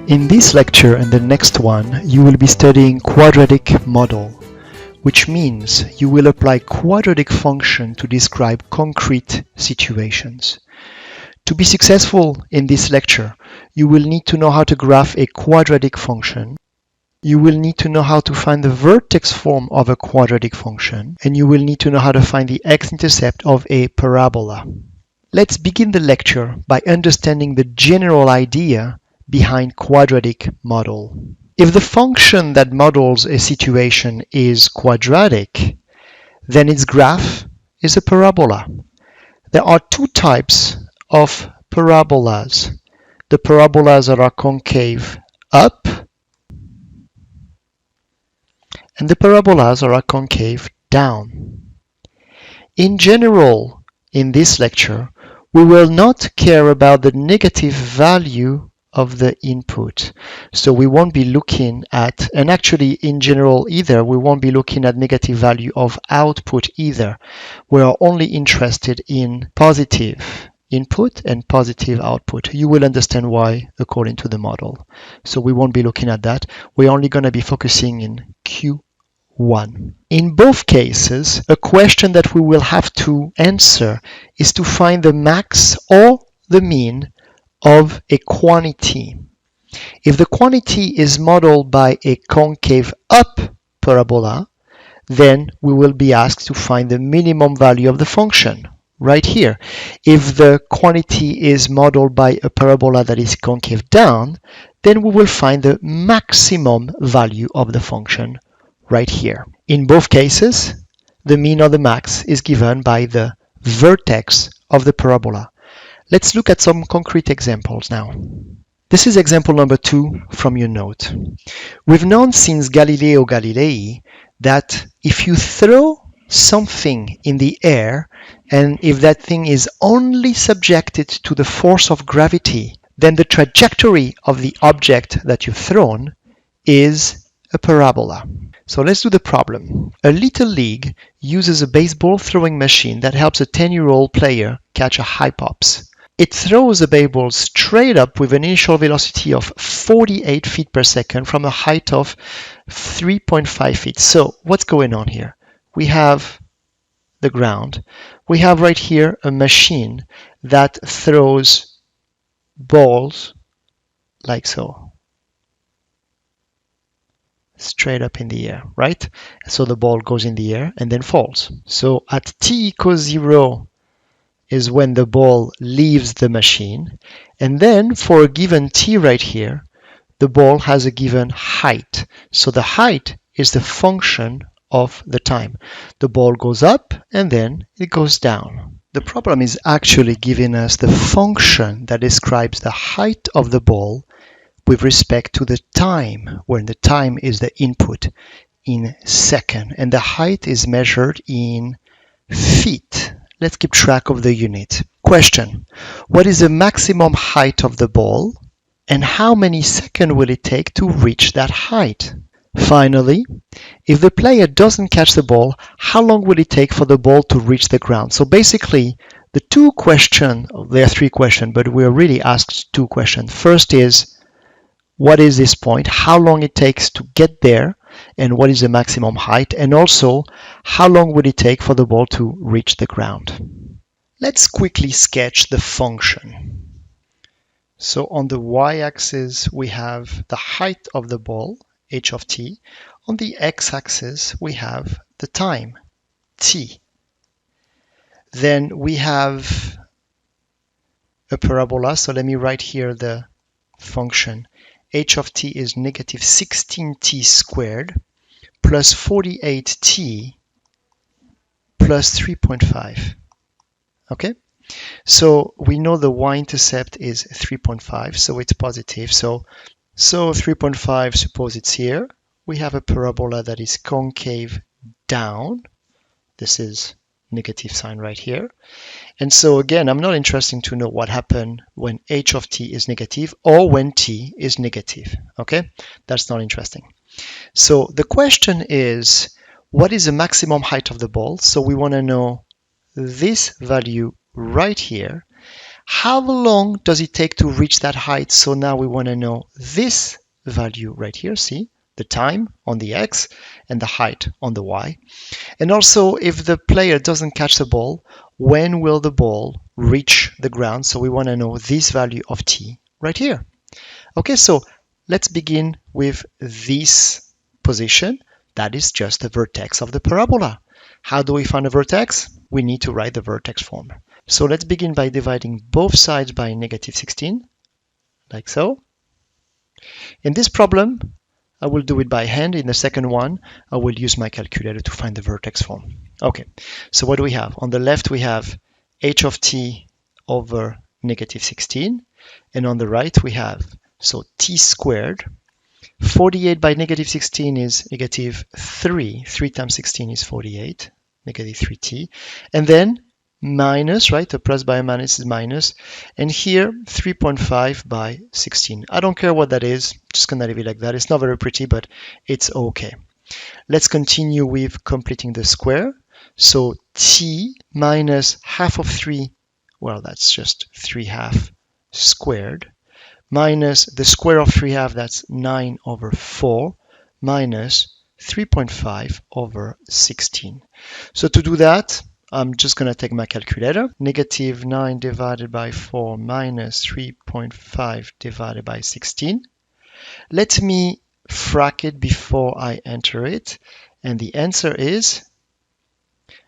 In this lecture and the next one, you will be studying quadratic model, which means you will apply quadratic function to describe concrete situations. To be successful in this lecture, you will need to know how to graph a quadratic function. You will need to know how to find the vertex form of a quadratic function, and you will need to know how to find the x-intercept of a parabola. Let's begin the lecture by understanding the general idea behind quadratic model. If the function that models a situation is quadratic, then its graph is a parabola. There are two types of parabolas. The parabolas that are concave up and the parabolas that are concave down. In general, in this lecture, we will not care about the negative value of the input. So we won't be looking at, and actually in general either, we won't be looking at negative value of output either. We are only interested in positive input and positive output. You will understand why according to the model. So we won't be looking at that. We're only going to be focusing in Q1. In both cases, a question that we will have to answer is to find the max or the mean of a quantity. If the quantity is modeled by a concave up parabola, then we will be asked to find the minimum value of the function right here. If the quantity is modeled by a parabola that is concave down, then we will find the maximum value of the function right here. In both cases, the mean or the max is given by the vertex of the parabola. Let's look at some concrete examples now. This is example number 2 from your note. We've known since Galileo Galilei that if you throw something in the air and if that thing is only subjected to the force of gravity, then the trajectory of the object that you've thrown is a parabola. So let's do the problem. A little league uses a baseball throwing machine that helps a 10-year-old player catch a high pops. It throws a baseball straight up with an initial velocity of 48 feet per second from a height of 3.5 feet. So what's going on here? We have the ground. We have right here a machine that throws balls like so, straight up in the air, right? So the ball goes in the air and then falls. So at t equals 0 is when the ball leaves the machine, and then for a given t right here, the ball has a given height. So the height is the function of the time. The ball goes up and then it goes down. The problem is actually giving us the function that describes the height of the ball with respect to the time, when the time is the input in second, and the height is measured in feet. Let's keep track of the unit. Question: what is the maximum height of the ball and how many seconds will it take to reach that height? Finally, if the player doesn't catch the ball, how long will it take for the ball to reach the ground? So basically, the two questions, there are three questions, but we're really asked two questions. First is, what is this point? How long it takes to get there? And what is the maximum height? And also, how long would it take for the ball to reach the ground? Let's quickly sketch the function. So on the y-axis, we have the height of the ball, h of t. On the x-axis, we have the time, t. Then we have a parabola. So let me write here the function. H of t is negative 16t squared plus 48t plus 3.5. Okay? So we know the y-intercept is 3.5, so it's positive. So 3.5, suppose it's here. We have a parabola that is concave down. This is negative sign right here. And so again, I'm not interested to know what happened when h of t is negative or when t is negative. Okay, that's not interesting. So the question is, what is the maximum height of the ball? So we want to know this value right here. How long does it take to reach that height? So now we want to know this value right here, see? The time on the x and the height on the y. And also, if the player doesn't catch the ball, when will the ball reach the ground? So we want to know this value of t right here. Okay, so let's begin with this position. That is just the vertex of the parabola. How do we find a vertex? We need to write the vertex form. So let's begin by dividing both sides by negative 16, like so. In this problem, I will do it by hand. In the second one, I will use my calculator to find the vertex form. Okay, so what do we have? On the left, we have h of t over negative 16. And on the right, we have, so t squared. 48 by negative 16 is negative 3. 3 times 16 is 48, negative 3t. And then minus, right? A plus by a minus is minus. And here, 3.5 by 16. I don't care what that is. Just going to leave it like that. It's not very pretty, but it's okay. Let's continue with completing the square. So t minus half of 3, well, that's just 3 half squared, minus the square of 3 half, that's 9 over 4, minus 3.5 over 16. So to do that, I'm just going to take my calculator. Negative 9 divided by 4 minus 3.5 divided by 16. Let me frac it before I enter it. And the answer is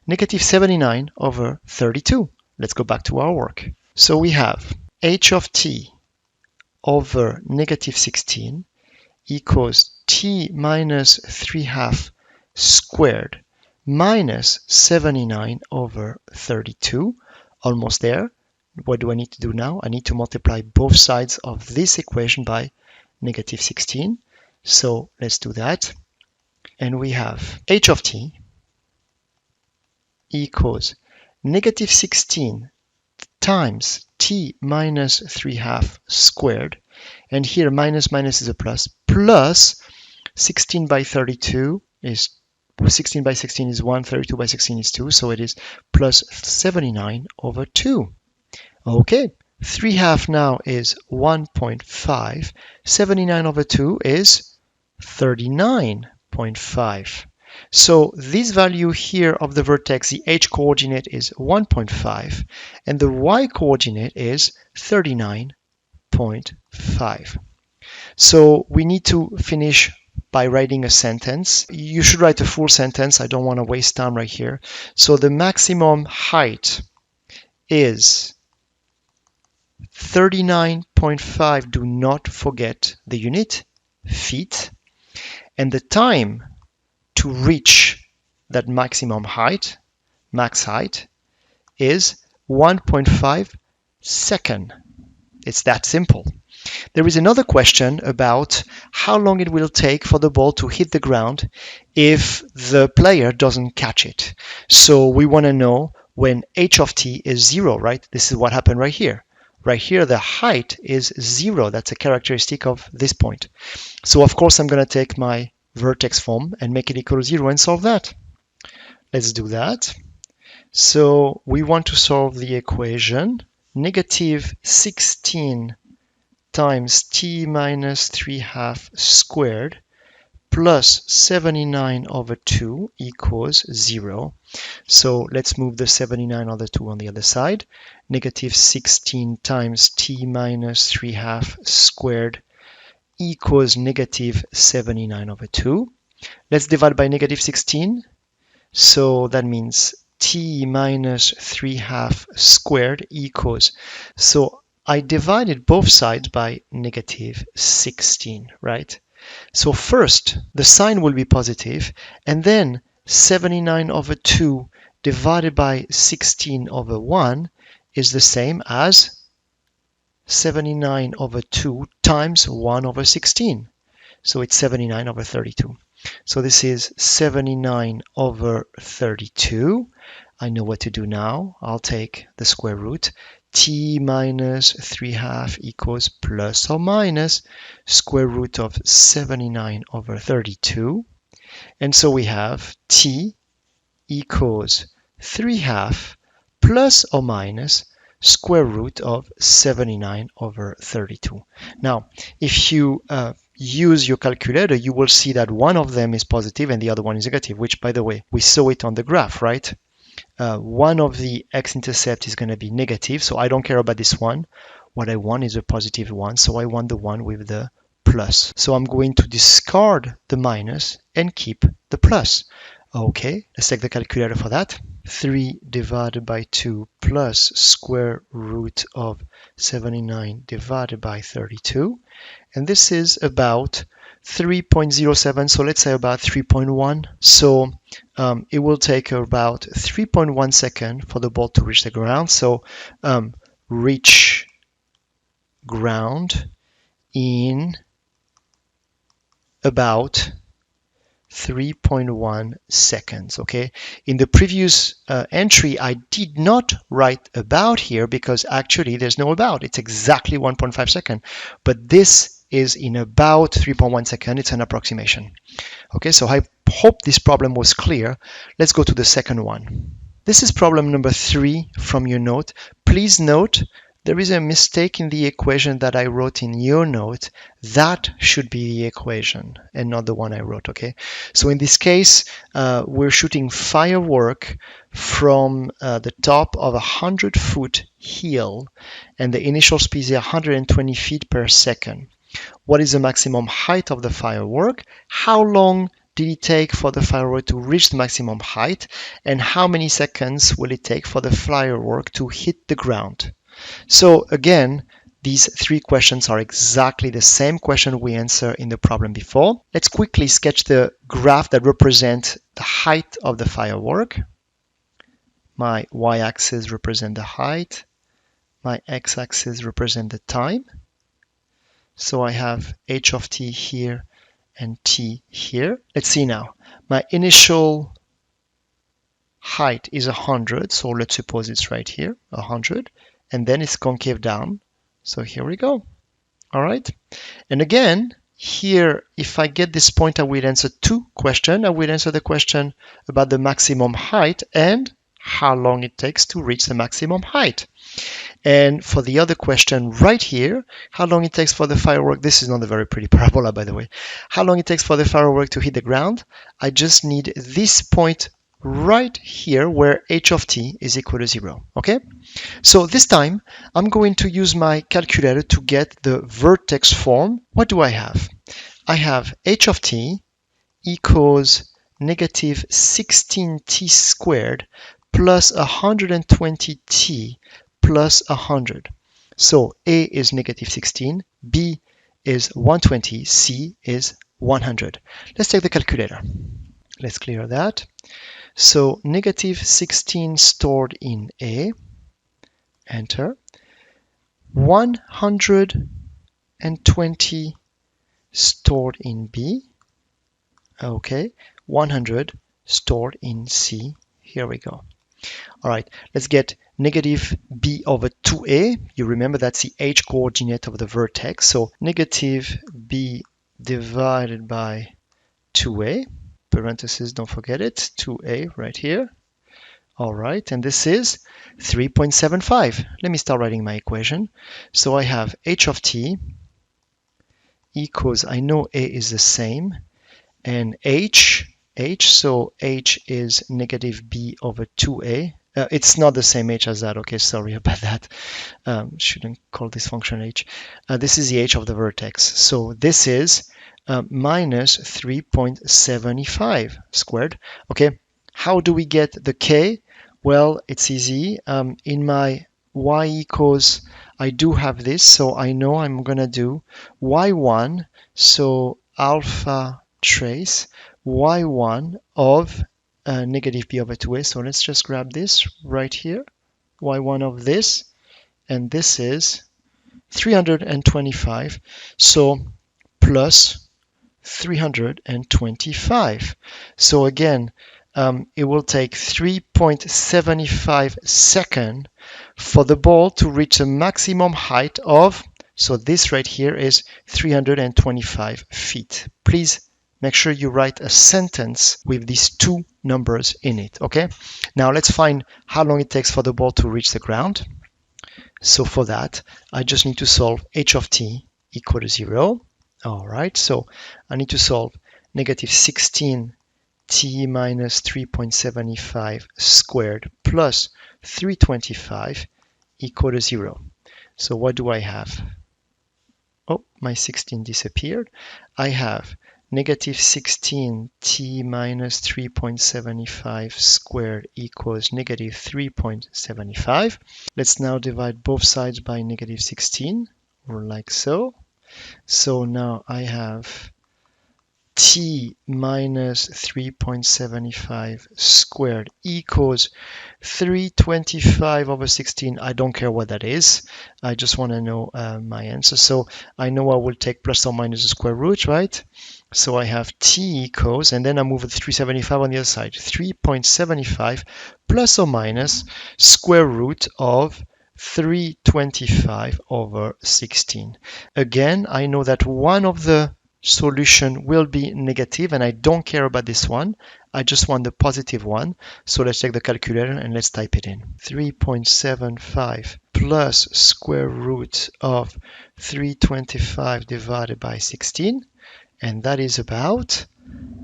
negative 79 over 32. Let's go back to our work. So we have h of t over negative 16 equals t minus 3 half squared minus 79 over 32. Almost there. What do I need to do now? I need to multiply both sides of this equation by negative 16. So let's do that. And we have h of t equals negative 16 times t minus 3 half squared. And here minus minus is a plus. Plus 16 by 32 is 16 by 16 is 1, 32 by 16 is 2, so it is plus 79 over 2. Okay, 3 half now is 1.5. 79 over 2 is 39.5. So this value here of the vertex, the h coordinate is 1.5, and the y coordinate is 39.5. So we need to finish by writing a sentence. You should write a full sentence. I don't want to waste time right here. So the maximum height is 39.5. Do not forget the unit, feet. And the time to reach that maximum height, max height, is 1.5 seconds. It's that simple. There is another question about how long it will take for the ball to hit the ground if the player doesn't catch it. So we want to know when h of t is 0, right? This is what happened right here. Right here, the height is 0. That's a characteristic of this point. So of course, I'm going to take my vertex form and make it equal to 0 and solve that. Let's do that. So we want to solve the equation negative 16 times t minus 3 half squared plus 79 over 2 equals 0. So let's move the 79 over 2 on the other side. Negative 16 times t minus 3 half squared equals negative 79 over 2. Let's divide by negative 16. So that means t minus 3 half squared equals, so I divided both sides by negative 16, right? So first, the sign will be positive, and then 79 over 2 divided by 16 over 1 is the same as 79 over 2 times 1 over 16. So it's 79 over 32. So this is 79 over 32. I know what to do now. I'll take the square root. T minus 3 half equals plus or minus square root of 79 over 32. And so we have t equals 3 half plus or minus square root of 79 over 32. Now, if you use your calculator, you will see that one of them is positive and the other one is negative, which, by the way, we saw it on the graph, right? One of the x-intercept is going to be negative, so I don't care about this one. What I want is a positive one, so I want the one with the plus. So I'm going to discard the minus and keep the plus. Okay, let's take the calculator for that. 3 divided by 2 plus square root of 79 divided by 32. And this is about 3.07, so let's say about 3.1. So it will take about 3.1 seconds for the ball to reach the ground. So reach ground in about 3.1 seconds. Okay, in the previous entry I did not write about here because actually there's no about, it's exactly 1.5 seconds, but this is in about 3.1 seconds. It's an approximation. Okay, so I hope this problem was clear. Let's go to the second one. This is problem number 3 from your note. Please note there is a mistake in the equation that I wrote in your note. That should be the equation and not the one I wrote, okay? So in this case, we're shooting firework from the top of a 100-foot hill, and the initial speed is 120 feet per second. What is the maximum height of the firework? How long did it take for the firework to reach the maximum height? And how many seconds will it take for the firework to hit the ground? So again, these 3 questions are exactly the same question we answered in the problem before. Let's quickly sketch the graph that represents the height of the firework. My y-axis represents the height. My x-axis represents the time. So I have h of t here and t here. Let's see now. My initial height is 100, so let's suppose it's right here, 100. And then it's concave down. So here we go. All right. And again, here, if I get this point, I will answer 2 questions. I will answer the question about the maximum height and how long it takes to reach the maximum height. And for the other question right here, how long it takes for the firework, this is not a very pretty parabola, by the way, how long it takes for the firework to hit the ground, I just need this point right here where h of t is equal to 0, okay? So this time, I'm going to use my calculator to get the vertex form. What do I have? I have h of t equals negative 16t squared plus 120t plus 100. So A is negative 16, B is 120, C is 100. Let's take the calculator. Let's clear that. So negative 16 stored in A, enter. 120 stored in B, okay. 100 stored in C, here we go. All right, let's get negative b over 2a. You remember that's the h coordinate of the vertex. So negative b divided by 2a, parentheses, don't forget it, 2a right here. All right, and this is 3.75. Let me start writing my equation. So I have h of t equals, I know a is the same, and h, so h is negative b over 2a. It's not the same h as that, okay, sorry about that. Shouldn't call this function h. This is the h of the vertex. So this is minus 3.75 squared. Okay, how do we get the k? Well, it's easy. In my y equals, I do have this, so I know I'm going to do y1, so alpha trace y1 of negative b over 2a. So let's just grab this right here, y1 of this, and this is 325. So plus 325. So again, it will take 3.75 seconds for the ball to reach a maximum height of, so this right here is 325 feet. Please make sure you write a sentence with these 2 numbers in it, okay? Now let's find how long it takes for the ball to reach the ground. So for that, I just need to solve h of t equal to 0. All right, so I need to solve negative 16 t minus 3.75 squared plus 325 equal to 0. So what do I have? Oh, my 16 disappeared. I have negative 16 t minus 3.75 squared equals negative 3.75. Let's now divide both sides by negative 16, or like so. So now I have t minus 3.75 squared equals 325 over 16. I don't care what that is. I just want to know my answer. So I know I will take plus or minus the square root, right? So I have t equals, and then I move the 375 on the other side. 3.75 plus or minus square root of 325 over 16. Again, I know that one of the solution will be negative, and I don't care about this one. I just want the positive one. So let's take the calculator and let's type it in. 3.75 plus square root of 325 divided by 16, and that is about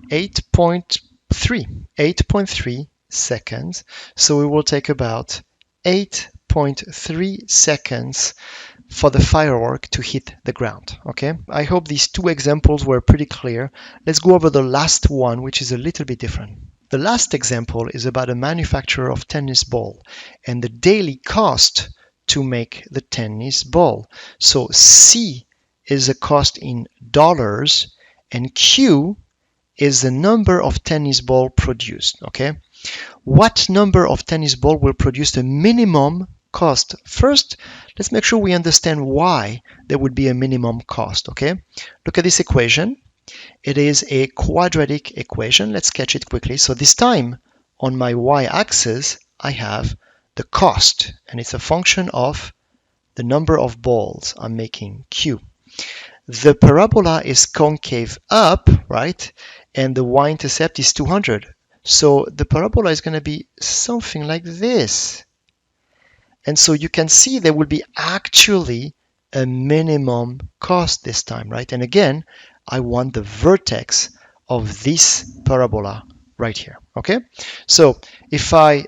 8.3 seconds. So it will take about 8.3 seconds for the firework to hit the ground. Okay, I hope these two examples were pretty clear. Let's go over the last one, which is a little bit different. The last example is about a manufacturer of tennis ball and the daily cost to make the tennis ball. So C is a cost in dollars and Q is the number of tennis ball produced. Okay, what number of tennis ball will produce the minimum cost? First, let's make sure we understand why there would be a minimum cost. Okay, look at this equation. It is a quadratic equation. Let's sketch it quickly. So this time on my y-axis I have the cost, and it's a function of the number of balls I'm making, Q. The parabola is concave up, right? And the y-intercept is 200. So the parabola is going to be something like this. And so you can see there will be actually a minimum cost this time, right? And again, I want the vertex of this parabola right here, okay? So if I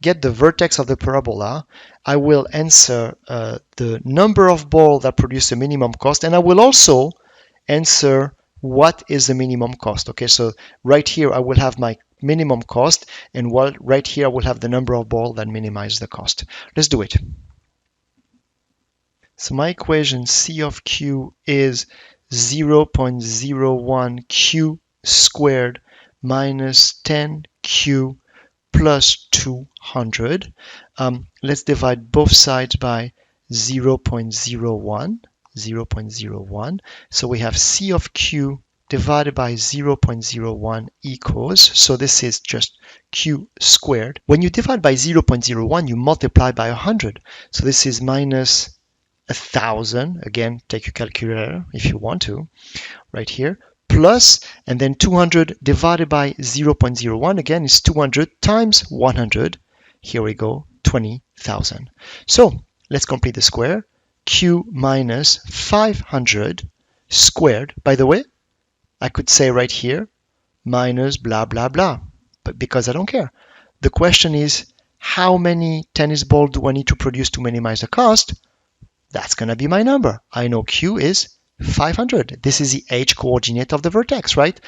get the vertex of the parabola, I will answer the number of balls that produce the minimum cost, and I will also answer what is the minimum cost. Okay, so right here I will have my minimum cost, and right here I will have the number of balls that minimize the cost. Let's do it. So my equation C of Q is 0.01 Q squared minus 10Q plus 200. Let's divide both sides by 0.01. So we have C of Q divided by 0.01 equals, so this is just Q squared. When you divide by 0.01, you multiply by 100. So this is minus 1,000. Again, take your calculator if you want to, right here. Plus, and then 200 divided by 0.01, again, is 200 times 100. Here we go, 20,000. So let's complete the square. Q minus 500 squared. By the way, I could say right here, minus blah, blah, blah, but because I don't care. The question is, how many tennis balls do I need to produce to minimize the cost? That's going to be my number. I know Q is 500. This is the h coordinate of the vertex, right?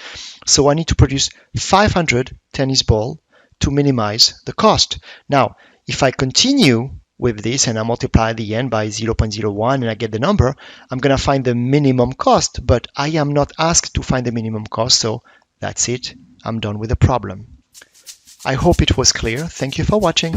So I need to produce 500 tennis balls to minimize the cost. Now, if I continue with this and I multiply the n by 0.01 and I get the number, I'm going to find the minimum cost, but I am not asked to find the minimum cost, so that's it. I'm done with the problem. I hope it was clear. Thank you for watching.